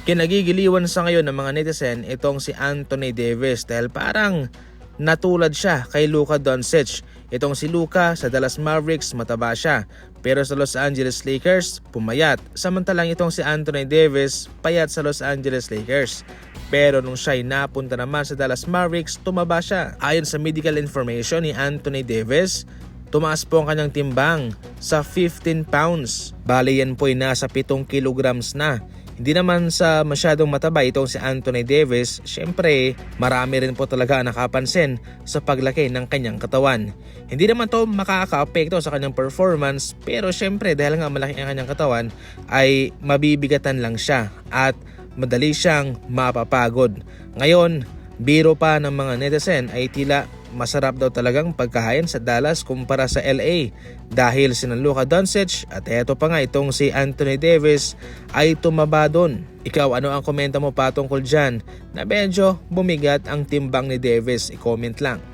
Kinagigiliwan sa ngayon ng mga netizen itong si Anthony Davis dahil parang natulad siya kay Luka Doncic. Itong si Luka sa Dallas Mavericks mataba siya, pero sa Los Angeles Lakers pumayat. Samantalang itong si Anthony Davis payat sa Los Angeles Lakers. Pero nung siya'y napunta naman sa Dallas Mavericks, tumaba siya. Ayon sa medical information ni Anthony Davis, tumaas po ang kanyang timbang sa 15 pounds. Bali yan po ay nasa 7 kilograms na. Hindi naman sa masyadong mataba itong si Anthony Davis, syempre marami rin po talaga ang nakapansin sa paglaki ng kanyang katawan. Hindi naman to makaka-apekto sa kanyang performance, pero syempre dahil nga malaki ang kanyang katawan ay mabibigatan lang siya at madali siyang mapapagod. Ngayon, biro pa ng mga netizen ay tila masarap daw talagang pagkain sa Dallas kumpara sa LA dahil sina Luka Doncic at eto pa nga itong si Anthony Davis ay tumaba doon. Ikaw, ano ang komento mo patungkol dyan na medyo bumigat ang timbang ni Davis? I-comment lang.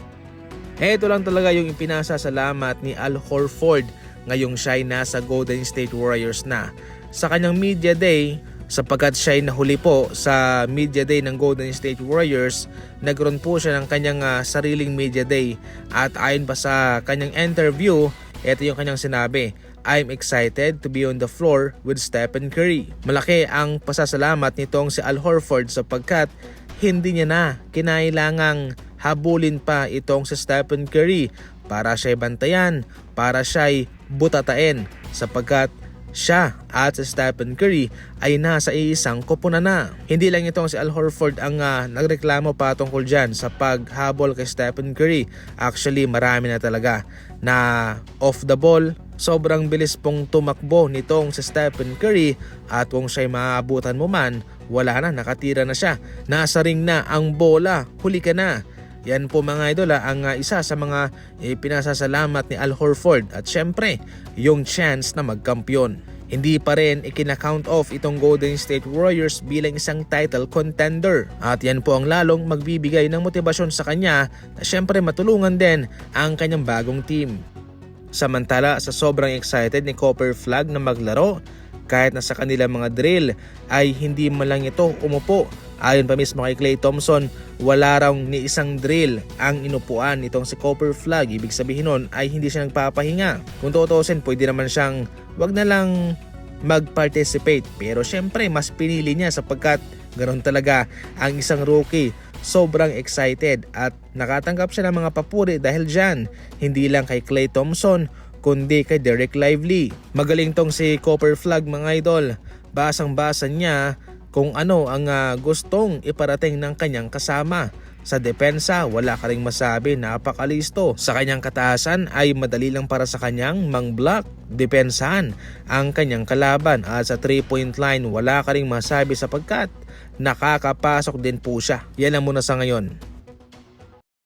Eto lang talaga yung ipinasasalamat ni Al Horford ngayong siya'y nasa Golden State Warriors na. Sa kanyang media day, sapagkat siya'y nahuli po sa media day ng Golden State Warriors, nagkaroon po siya ng kanyang sariling media day at ayon pa sa kanyang interview, ito yung kanyang sinabi: "I'm excited to be on the floor with Stephen Curry." Malaki ang pasasalamat nitong si Al Horford sapagkat hindi niya na kinailangang habulin pa itong si Stephen Curry para siya'y bantayan, para siya'y butatain sapagkat siya at si Stephen Curry ay nasa isang koponan na. Hindi lang itong si Al Horford ang nagreklamo patungkol dyan sa paghabol kay Stephen Curry. Actually, marami na talaga na off the ball. Sobrang bilis pong tumakbo nitong si Stephen Curry at kung siya'y maabutan mo man, wala na, nakatira na siya. Nasa ring na ang bola, huli ka na. Yan po mga idol ang isa sa mga pinasasalamat ni Al Horford at syempre yung chance na magkampiyon. Hindi pa rin ikina-count off itong Golden State Warriors bilang isang title contender at yan po ang lalong magbibigay ng motibasyon sa kanya na syempre matulungan din ang kanyang bagong team. Samantala sa sobrang excited ni Copper Flag na maglaro, kahit na sa kanilang mga drill ay hindi man lang ito umupo. Ayon pa mismo kay Klay Thompson, wala raw ni isang drill ang inupuan nitong si Copper Flag. Ibig sabihin nun ay hindi siya nagpapahinga. Kung tutuusin, pwede naman siyang wag na lang mag-participate. Pero syempre mas pinili niya sapagkat ganoon talaga ang isang rookie. Sobrang excited at nakatanggap siya ng mga papuri dahil dyan. Hindi lang kay Klay Thompson kundi kay Dereck Lively. Magaling tong si Copper Flag mga idol. Basang-basa niya kung ano ang gustong iparating ng kanyang kasama. Sa depensa, wala ka ring masabi, napakalisto. Sa kanyang kataasan ay madali lang para sa kanyang mang-block, depensahan ang kanyang kalaban. At sa 3-point line, wala ka ring masabi sapagkat nakakapasok din po siya. Yan ang muna sa ngayon.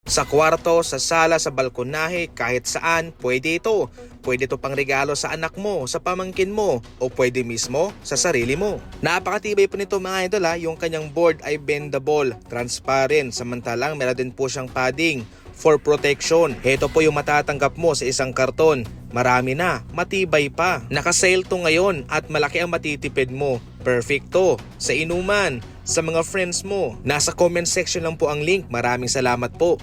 Sa kwarto, sa sala, sa balkonahe, kahit saan, pwede ito. Pwede ito pang regalo sa anak mo, sa pamangkin mo, o pwede mismo sa sarili mo. Napakatibay po nito mga idol yung kanyang board ay bendable, transparent, samantalang meron din po siyang padding for protection. Ito po yung matatanggap mo sa isang karton. Marami na, matibay pa. Naka-sale to ngayon at malaki ang matitipid mo. Perfecto sa inuman, sa mga friends mo. Nasa comment section lang po ang link. Maraming salamat po.